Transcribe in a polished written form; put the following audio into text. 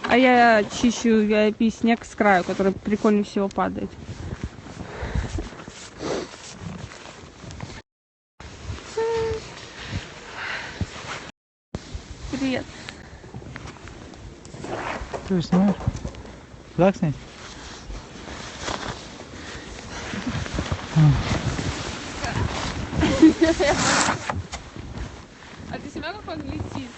А я чищу VIP снег с краю, который прикольнее всего падает. Привет. Ты снимаешь? Так снять? А ты снимал, как он летит?